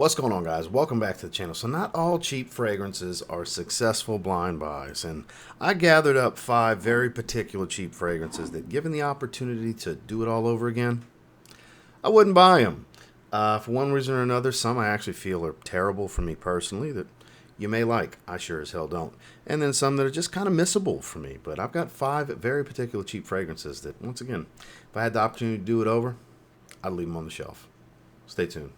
What's going on, guys? Welcome back to the channel. So not all cheap fragrances are successful blind buys, and I gathered up 5 very particular cheap fragrances that, given the opportunity to do it all over again, I wouldn't buy them. For one reason or another, some I actually feel are terrible for me personally that you may like. I sure as hell don't. And then some that are just kind of missable for me. But I've got 5 very particular cheap fragrances that, once again, if I had the opportunity to do it over, I'd leave them on the shelf. Stay tuned.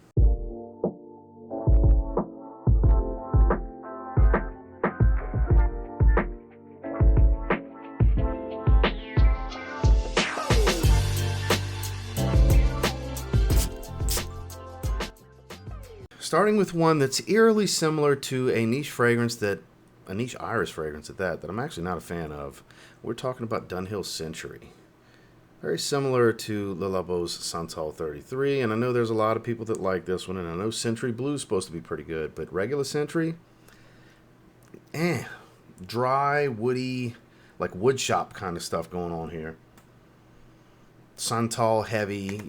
Starting with one that's eerily similar to a niche Irish fragrance at that I'm actually not a fan of. We're talking about Dunhill Century. Very similar to Le Labo's Santal 33, and I know there's a lot of people that like this one, and I know Century Blue is supposed to be pretty good, but regular Century, dry, woody, like wood shop kind of stuff going on here. Santal heavy,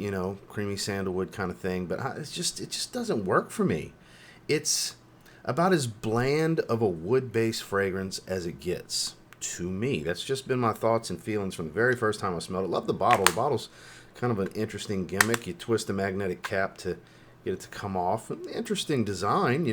creamy sandalwood kind of thing, but it just doesn't work for me. It's about as bland of a wood-based fragrance as it gets to me. That's just been my thoughts and feelings from the very first time I smelled it. Love the bottle. The bottle's kind of an interesting gimmick. You twist the magnetic cap to get it to come off. Interesting design,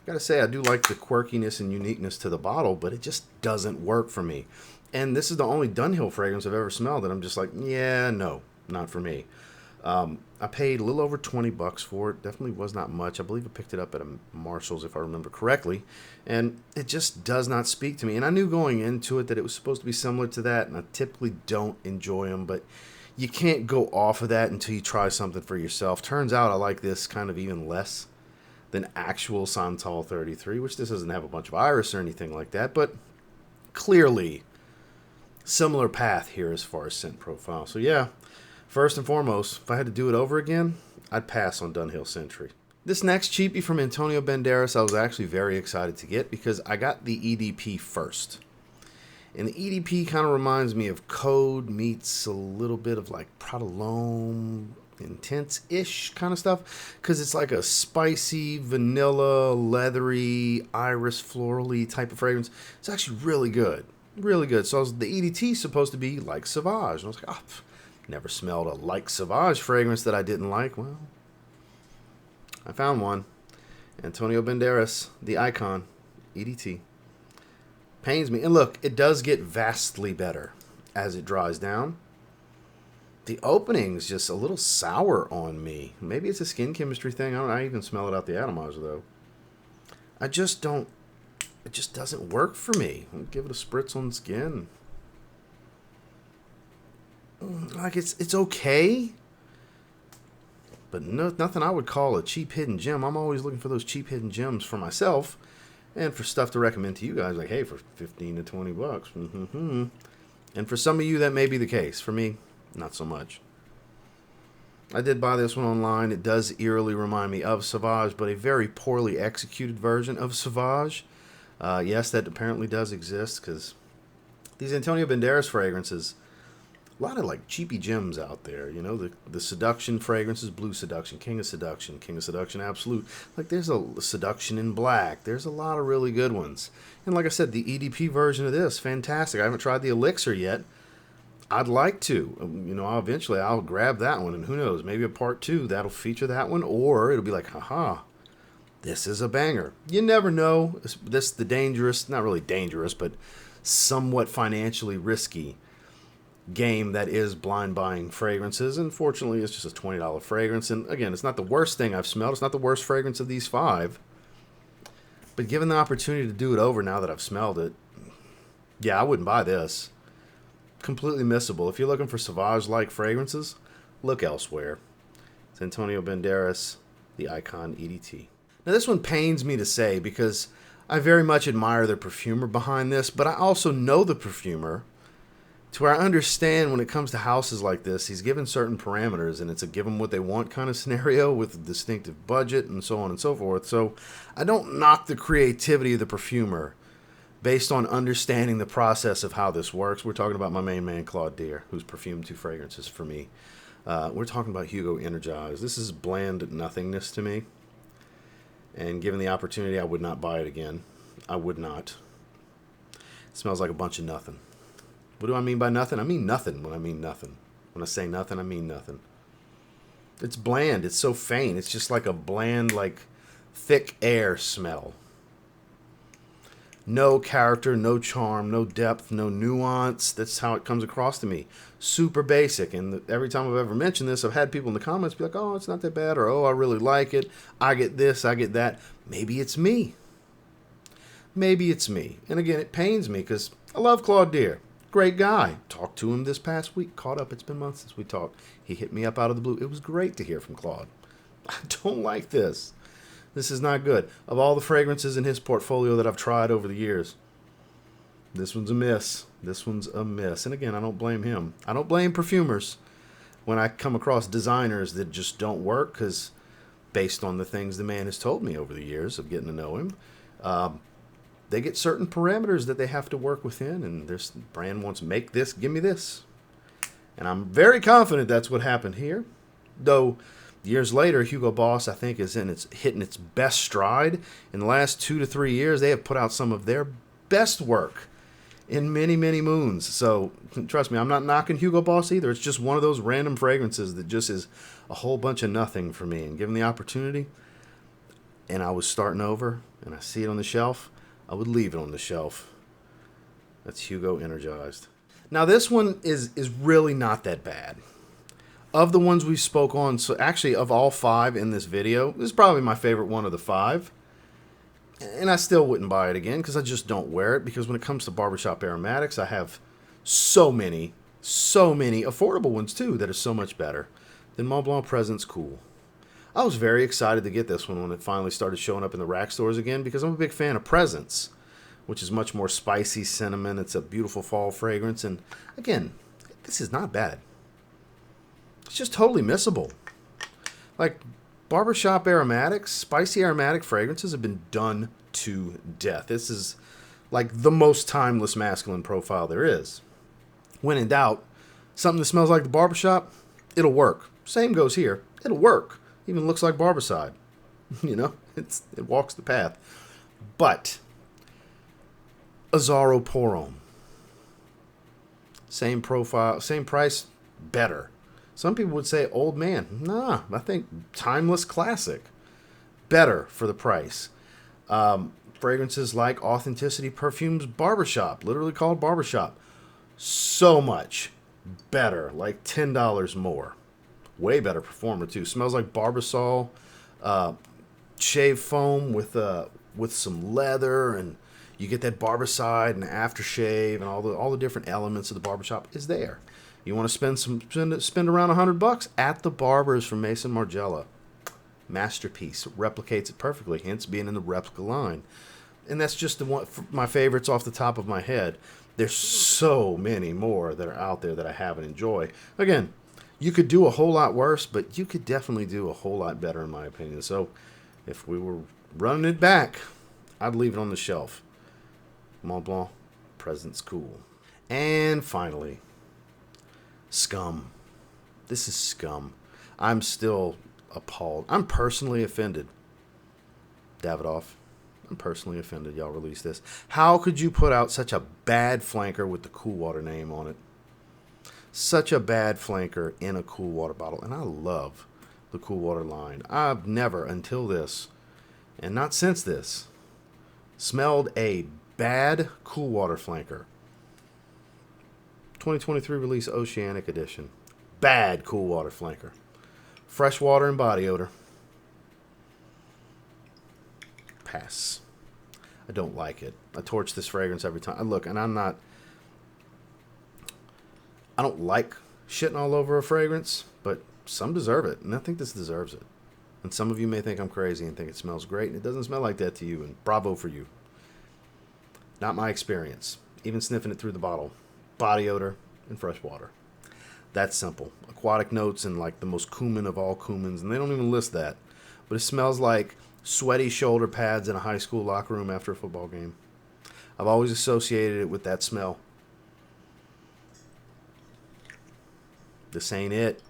Gotta say, I do like the quirkiness and uniqueness to the bottle, but it just doesn't work for me. And this is the only Dunhill fragrance I've ever smelled that I'm just like, yeah, no, not for me. I paid a little over $20 for it. Definitely was not much. I believe I picked it up at a Marshall's, if I remember correctly. And it just does not speak to me. And I knew going into it that it was supposed to be similar to that, and I typically don't enjoy them, but you can't go off of that until you try something for yourself. Turns out I like this kind of even less than actual Santal 33, which this doesn't have a bunch of iris or anything like that, but clearly similar path here as far as scent profile. So yeah, first and foremost, if I had to do it over again, I'd pass on Dunhill Century. This next cheapie from Antonio Banderas I was actually very excited to get because I got the EDP first. And the EDP kind of reminds me of Code meets a little bit of like Prodolome, intense-ish kind of stuff, because it's like a spicy, vanilla, leathery, iris, florally type of fragrance. It's actually really good. Really good. So the EDT is supposed to be like Sauvage. And I was like, never smelled a like Sauvage fragrance that I didn't like. Well, I found one. Antonio Banderas, the icon, EDT. Pains me. And look, it does get vastly better as it dries down. The opening's just a little sour on me. Maybe it's a skin chemistry thing. I even smell it out the atomizer, though. It just doesn't work for me. I'll give it a spritz on the skin. Like, it's okay, but nothing I would call a cheap hidden gem. I'm always looking for those cheap hidden gems for myself and for stuff to recommend to you guys. Like, hey, for 15 to $20. And for some of you, that may be the case. For me, not so much. I did buy this one online. It does eerily remind me of Sauvage, but a very poorly executed version of Sauvage. Yes, that apparently does exist, because these Antonio Banderas fragrances, a lot of like cheapy gems out there. The Seduction fragrances, Blue Seduction, King of Seduction Absolute. Like, there's a Seduction in Black. There's a lot of really good ones. And like I said, the EDP version of this, fantastic. I haven't tried the Elixir yet. I'd like to. Eventually I'll grab that one, and who knows, maybe a part 2 that'll feature that one, or it'll be like, haha, this is a banger. You never know. This the dangerous, not really dangerous, but somewhat financially risky game that is blind buying fragrances. And fortunately, it's just a $20 fragrance. And again, it's not the worst thing I've smelled. It's not the worst fragrance of these 5. But given the opportunity to do it over now that I've smelled it, yeah, I wouldn't buy this. Completely missable. If you're looking for Sauvage-like fragrances, look elsewhere. It's Antonio Banderas, the icon EDT. Now, this one pains me to say because I very much admire the perfumer behind this, but I also know the perfumer to where I understand when it comes to houses like this, he's given certain parameters, and it's a give them what they want kind of scenario with a distinctive budget and so on and so forth. So I don't knock the creativity of the perfumer based on understanding the process of how this works. We're talking about my main man, Claude Deer, who's perfumed 2 fragrances for me. We're talking about Hugo Energise. This is bland nothingness to me. And given the opportunity, I would not buy it again. I would not. It smells like a bunch of nothing. What do I mean by nothing? I mean nothing when I mean nothing. When I say nothing, I mean nothing. It's bland. It's so faint. It's just like a bland, like thick air smell. No character, no charm, no depth, no nuance. That's how it comes across to me. Super basic. And every time I've ever mentioned this, I've had people in the comments be like, oh, it's not that bad. Or, oh, I really like it. I get this, I get that. Maybe it's me. Maybe it's me. And again, it pains me because I love Claude Deer. Great guy. Talked to him this past week. Caught up. It's been months since we talked. He hit me up out of the blue. It was great to hear from Claude. I don't like this. This is not good. Of all the fragrances in his portfolio that I've tried over the years, this one's a miss. This one's a miss. And again, I don't blame him. I don't blame perfumers when I come across designers that just don't work, because based on the things the man has told me over the years of getting to know him, they get certain parameters that they have to work within, and this brand wants, make this, give me this. And I'm very confident that's what happened here. Though years later, Hugo Boss, I think, is hitting its best stride. In the last 2 to 3 years, they have put out some of their best work in many, many moons. So trust me, I'm not knocking Hugo Boss either. It's just one of those random fragrances that just is a whole bunch of nothing for me. And given the opportunity, and I was starting over, and I see it on the shelf, I would leave it on the shelf. That's Hugo Energized. Now this one is really not that bad. Of the ones we spoke on, so actually of all 5 in this video, this is probably my favorite one of the 5. And I still wouldn't buy it again because I just don't wear it. Because when it comes to barbershop aromatics, I have so many affordable ones too that are so much better than Montblanc Presence Cool. I was very excited to get this one when it finally started showing up in the rack stores again, because I'm a big fan of Presence, which is much more spicy cinnamon. It's a beautiful fall fragrance. And again, this is not bad. It's just totally missable. Like, barbershop aromatics, spicy aromatic fragrances have been done to death. This is like the most timeless masculine profile there is. When in doubt, something that smells like the barbershop, it'll work. Same goes here. It'll work. Even looks like Barbicide. You know, it walks the path. But Azzaro Pour-Homme, same profile, same price, better. Some people would say old man. Nah, I think timeless classic. Better for the price. Fragrances like Authenticity Perfumes Barbershop, literally called Barbershop, so much better, like $10 more. Way better performer too. Smells like Barbasol, shave foam with some leather, and you get that Barbicide and aftershave, and all the different elements of the barbershop is there. You want to spend around $100 at the Barbers from Maison Margiela. Masterpiece, replicates it perfectly, hence being in the replica line. And that's just the one, my favorites off the top of my head. There's so many more that are out there that I have and enjoy. Again, you could do a whole lot worse, but you could definitely do a whole lot better, in my opinion. So if we were running it back, I'd leave it on the shelf. Montblanc, Presence Cool. And finally, scum. This is scum. I'm still appalled. I'm personally offended. Davidoff, I'm personally offended y'all released this. How could you put out such a bad flanker with the Cool Water name on it? Such a bad flanker in a Cool Water bottle. And I love the Cool Water line. I've never, until this, and not since this, smelled a bad Cool Water flanker. 2023 release Oceanic edition. Bad Cool Water flanker. Fresh water and body odor. Pass. I don't like it. I torch this fragrance every time. Look, and I don't like shitting all over a fragrance, but some deserve it, and I think this deserves it. And some of you may think I'm crazy and think it smells great, and it doesn't smell like that to you, and bravo for you. Not my experience. Even sniffing it through the bottle. Body odor and fresh water. That's simple. Aquatic notes and like the most cumin of all cumins, and they don't even list that. But it smells like sweaty shoulder pads in a high school locker room after a football game. I've always associated it with that smell. This ain't it.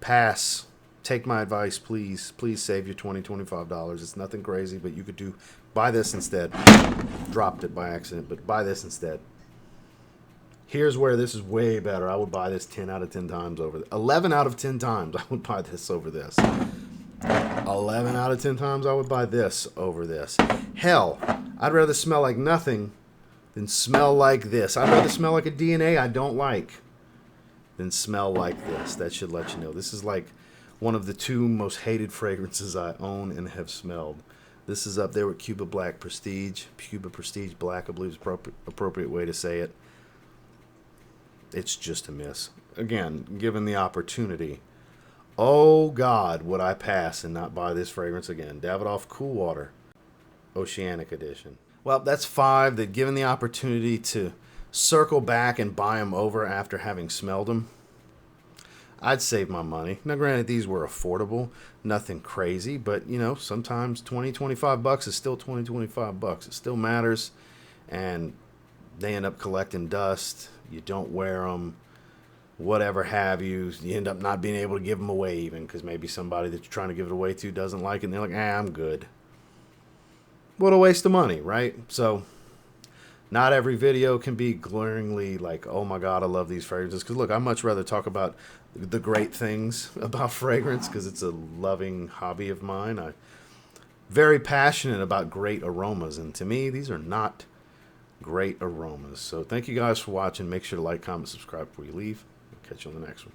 Pass. take my advice, please. Please save your $20, $25. It's nothing crazy, but you could buy this instead. Dropped it by accident, but buy this instead. Here's where this is way better. I would buy this 10 out of 10 times over 11 out of 10 times I would buy this over this. 11 out of 10 times I would buy this over this. Hell, I'd rather smell like nothing than smell like this. I'd rather smell like a DNA I don't like than smell like this. That should let you know. This is like one of the 2 most hated fragrances I own and have smelled. This is up there with Cuba Black Prestige. Cuba Prestige Black, I believe is appropriate way to say it. It's just a miss. Again, given the opportunity, oh God, would I pass and not buy this fragrance again. Davidoff Cool Water, Oceanic Edition. Well, that's 5 that, given the opportunity to circle back and buy them over after having smelled them, I'd save my money. Now, granted, these were affordable, nothing crazy, but, you know, sometimes $20, $25 is still $20, $25. It still matters, and they end up collecting dust. You don't wear them, whatever have you. You end up not being able to give them away even because maybe somebody that you're trying to give it away to doesn't like it, and they're like, I'm good. What a waste of money, right? So not every video can be glaringly like, oh my God, I love these fragrances. Because look, I'd much rather talk about the great things about fragrance because it's a loving hobby of mine. I'm very passionate about great aromas, and to me, these are not great aromas. So thank you guys for watching. Make sure to like, comment, subscribe before you leave. I'll catch you on the next one.